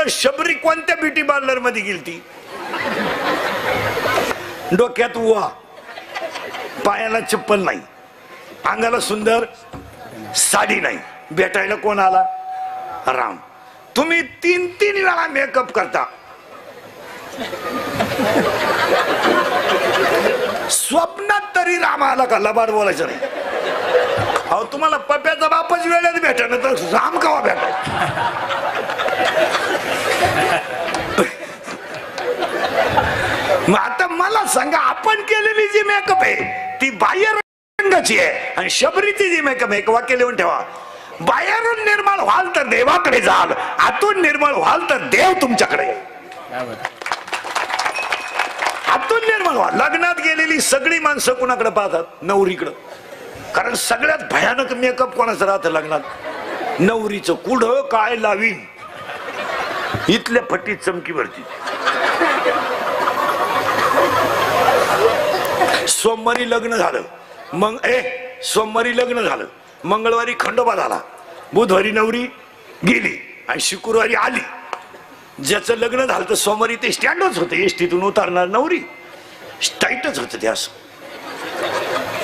बरं शबरी कोणत्या beauty parlour मध्ये गेलती? डोक्यात उवा, पायाला चप्पल नाही, अंगाला सुंदर साडी नाही, भेटायला कोण आला? राम. तुम्ही 3-3 वेळा मेकअप करता, स्वप्नात तरी राम आला का? लबाड बोलायचं नाही. अहो तुम्हाला पप्याचा बापच वेळेत भेटा ना, तर राम कवा भेटा? मग आता मला सांगा, आपण केलेली जी मेकअप आहे ती बाह्य रंगाची आहे, आणि शबरीची जी मेकअप आहे, एक वाक्य लिहून ठेवा, बाहेरून निर्मळ व्हाल तर देवाकडे जाल, आतून निर्मळ व्हाल तर देव तुमच्याकडे. आतून निर्मळ व्हा. लग्नात गेलेली सगळी माणसं कुणाकडे पाहतात? नवरीकडं. कारण सगळ्यात भयानक मेकअप कोणाचं राहतं लग्नात? नवरीचं. कुठं काय लावीन, इथल्या फटीत चमकी भरती. सोमवारी लग्न झालं, मग सोमवारी लग्न झालं, मंगळवारी खंडोबा झाला, बुधवारी नवरी गेली आणि शुक्रवारी आली. ज्याचं लग्न झालं तर सोमवारी ते स्टँडच होते, एसटीतून उतारणार नवरी, स्टाईटच होतं ते. असं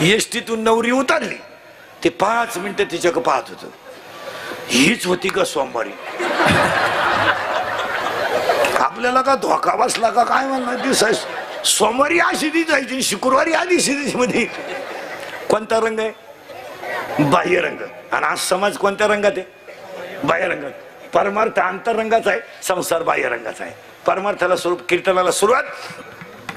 एसटीतून नवरी उतरली, ते 5 मिनिटं तिच्याकडे पाहत होतं, हीच होती का सोमवारी? आपल्याला का धोका बसला का काय म्हणणार? दिसाय सोमवारी अशी दिसायची, शुक्रवारी आधी मध्ये. कोणता रंग आहे? बाह्य रंग. आणि आज समाज कोणत्या रंगात आहे? बाह्य रंगात. परमार्थ अंतरंगाचा आहे, संसार बाह्य रंगाचा आहे. परमार्थाला स्वरूप, कीर्तनाला सुरुवात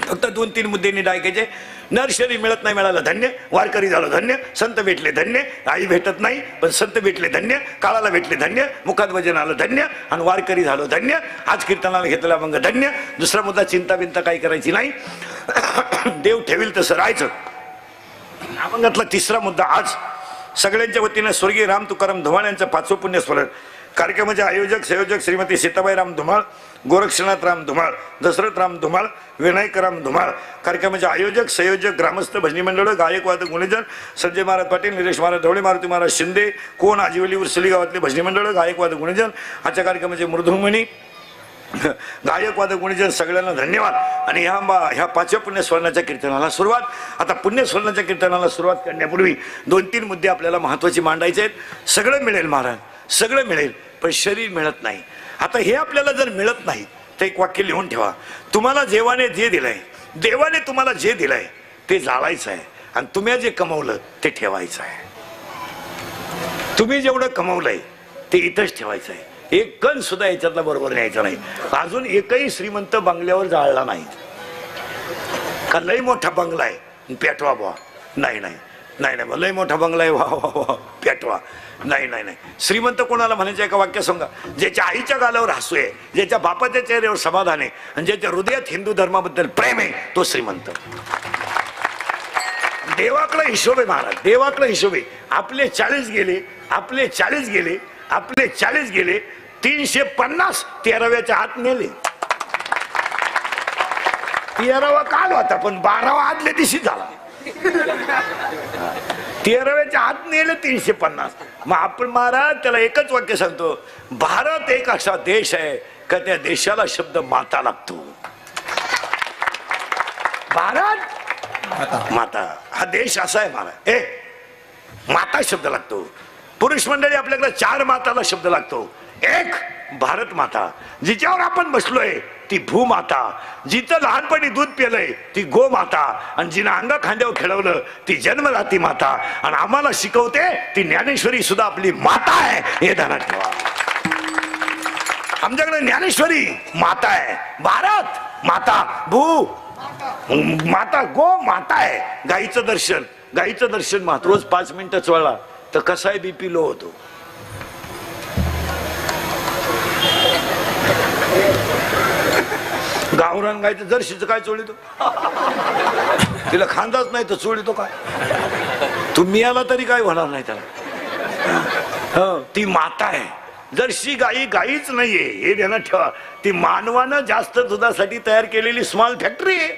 फक्त 2-3 मुद्द्यांनी डायकायचे. नर्सरी मिळत नाही मिळालं धन्य, वारकरी झालं धन्य, संत भेटले धन्य, आई भेटत नाही पण संत भेटले धन्य, काळाला भेटले धन्य, मुखात वजन आलं धन्य, आणि वारकरी झालं धन्य, आज कीर्तनाला घेतला मग धन्य. दुसरा मुद्दा, चिंता बिंता काही करायची नाही, देव ठेवील तसं राहायचं. अभंगातला तिसरा मुद्दा, आज सगळ्यांच्या वतीने स्वर्गीय राम तुकाराम धुमाळ यांचं 5वं पुण्यस्मरण. कार्यक्रमाचे आयोजक संयोजक श्रीमती सीताबाई राम धुमाळ, गोरक्षनाथ राम धुमाळ, दशरथ राम धुमाळ, विनायक राम धुमाळ. कार्यक्रमाचे आयोजक संयोजक ग्रामस्थ भजनी मंडळ, गायक वादक गुणेजन संजय महाराज पाटील, निलेश महाराज ढवळे, मारुती महाराज शिंदे, कोण आजिवली उर्सली गावातले भजनी मंडळ, गायक वादक गुणेजन. आजच्या कार्यक्रमाचे मृदुंगमणी, गायक वादक गुणेजन, सगळ्यांना धन्यवाद. आणि ह्या 5व्या पुण्यस्मरणाच्या कीर्तनाला सुरुवात. आता पुण्यस्मरणाच्या कीर्तनाला सुरुवात करण्यापूर्वी 2-3 मुद्दे आपल्याला महत्वाचे मांडायचे आहेत. सगळं मिळेल महाराज, सगळं मिळेल, पण शरीर मिळत नाही. आता हे आपल्याला जर मिळत नाही तर एक वाक्य लिहून ठेवा, तुम्हाला देवाने जे दिलंय, देवाने तुम्हाला जे दिलंय ते जाळायचं आहे, आणि तुम्ही जे कमवलं ते ठेवायचं आहे. तुम्ही जेवढं कमवलंय ते इथंच ठेवायचं आहे. एक कण सुद्धा याच्यातला बरोबर न्यायचा नाही. अजून एकही श्रीमंत बंगल्यावर जाळला नाही का लय मोठा बंगला आहे पेटवा बुवा, नाही नाही नाही नाही, लय मोठा बंगला आहे वा वा वा पेटवा, नाही नाही नाही. श्रीमंत कोणाला म्हणायचं एका वाक्य सांगा, ज्याच्या आईच्या गालावर हसू आहे, ज्याच्या बापाच्या चेहऱ्यावर समाधान आहे, आणि ज्याच्या हृदयात हिंदू धर्माबद्दल प्रेम आहे, तो श्रीमंत. देवाकडे हिशोब आहे महाराज, देवाकडे हिशोब आहे. आपले 40 गेले, आपले 40 गेले, आपले 40 गेले, 350 13व्याच्या आत नेले. 13वा काल होता पण 12वा आदल्या दिवशी झाला. 13व्याच्या आत नेले 350. मग आपण महाराज त्याला एकच वाक्य सांगतो, भारत एक असा देश आहे का त्या देशाला शब्द माता लागतो. भारत माता हा देश असा आहे महाराज, माता शब्द लागतो. पुरुष मंडळी आपल्याकडे 4 माताला शब्द लागतो. एक भारत माता, जिच्यावर आपण बसलोय ती भूमाता, जिचं लहानपणी दूध पिलंय ती गोमाता, आणि जिनं अंगा खांद्यावर खेळवलं ती जन्मदाती माता, आणि आम्हाला शिकवते ती ज्ञानेश्वरी सुद्धा आपली माता आहे, हे ध्यानात ठेवा. आमच्याकडे ज्ञानेश्वरी माता आहे, भारत माता, भू माता, गो माता आहे. गाईचं दर्शन, गाईचं दर्शन मात्र रोज 5 मिनिटं चोळला तर कसा आहे बीपी लो होतो. गावरान गायचं जर्शीचं काय चोळीतो, तिला खांदाच नाही तर चोळीतो काय. तुम्ही आला तरी काय होणार नाही त्याला. ती माता आहे. जर्शी गाई गाईच नाहीये हे ध्यानात ठेवा. ती मानवानं जास्त दुधासाठी तयार केलेली स्मॉल फॅक्टरी आहे.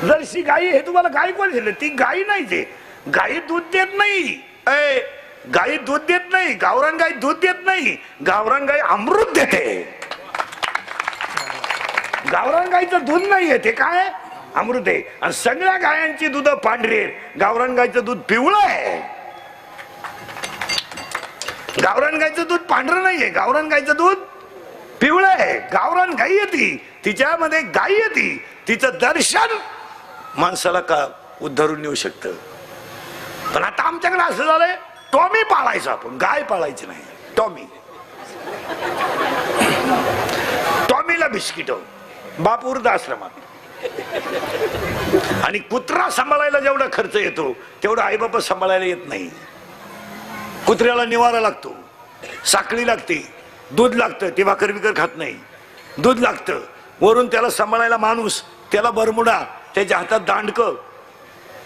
जर्शी गाई हे तुम्हाला गाय कोण दिलं, ती गाई नाही. ते गाई दूध देत नाही. गाई दूध देत नाही, गावरान गाई दूध देत नाही, गावरान गाई अमृत देते. गावरान गाईचं दूध नाहीये, ते काय अमृत आहे. आणि सगळ्या गायांची दूध पांढरी आहेत, गावरान गाईचं दूध पिवळं आहे. गावरान गाईचं दूध पांढरं नाहीये, गावरान गाईचं दूध पिवळं आहे. गावरान गाई येते, तिच्यामध्ये गाई येते, तिचं दर्शन माणसाला का उद्धरून येऊ शकतं. पण आता आमच्याकडे असं झालंय, टॉमी पाळायचा आपण, गाय पाळायची नाही. टॉमी, टॉमीला बिस्किट, बाप वृद्धाश्रमात. आणि कुत्रा सांभाळायला जेवढा खर्च येतो तेवढा आई बाबा सांभाळायला येत नाही. कुत्र्याला निवारा लागतो, साखळी लागते, दूध लागतं, ते भाकर बिकर खात नाही, दूध लागतं. वरून त्याला सांभाळायला माणूस, त्याला बरमुडा, त्याच्या हातात दांडकं.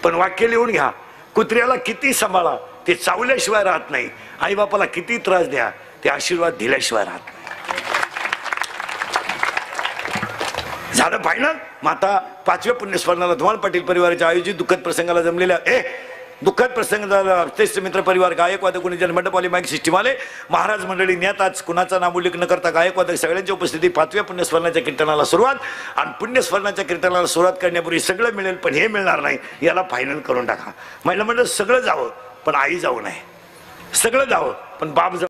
पण वाक्य लिहून घ्या, कुत्र्याला किती सांभाळा ते चावल्याशिवाय राहत नाही, आई बापाला किती त्रास द्या ते आशीर्वाद दिल्याशिवाय राहत नाही. झालं फायनल. माता 5व्या पुण्यस्मरणाला धुमाळ पाटील परिवाराच्या आयोजित दुःखद प्रसंगाला जमलेल्या दुःखद प्रसंग झाला. तेच मित्र परिवार, गायकवादक, कोणी जनमंडपवाले, माईक सिस्टीम आले, महाराज मंडळी न्यात. आज कुणाचा नाम उल्लेख न करता गायकवादक सगळ्यांच्या उपस्थिती 5व्या पुण्यस्मरणाच्या कीर्तनाला सुरुवात. आणि पुण्यस्मरणाच्या कीर्तनाला सुरुवात करण्यापूर्वी सगळं मिळेल, पण हे मिळणार नाही, याला फायनल करून टाका. महिला मंडळ सगळं जावं पण आई जाऊ नये, सगळं जावं पण बाप जावं.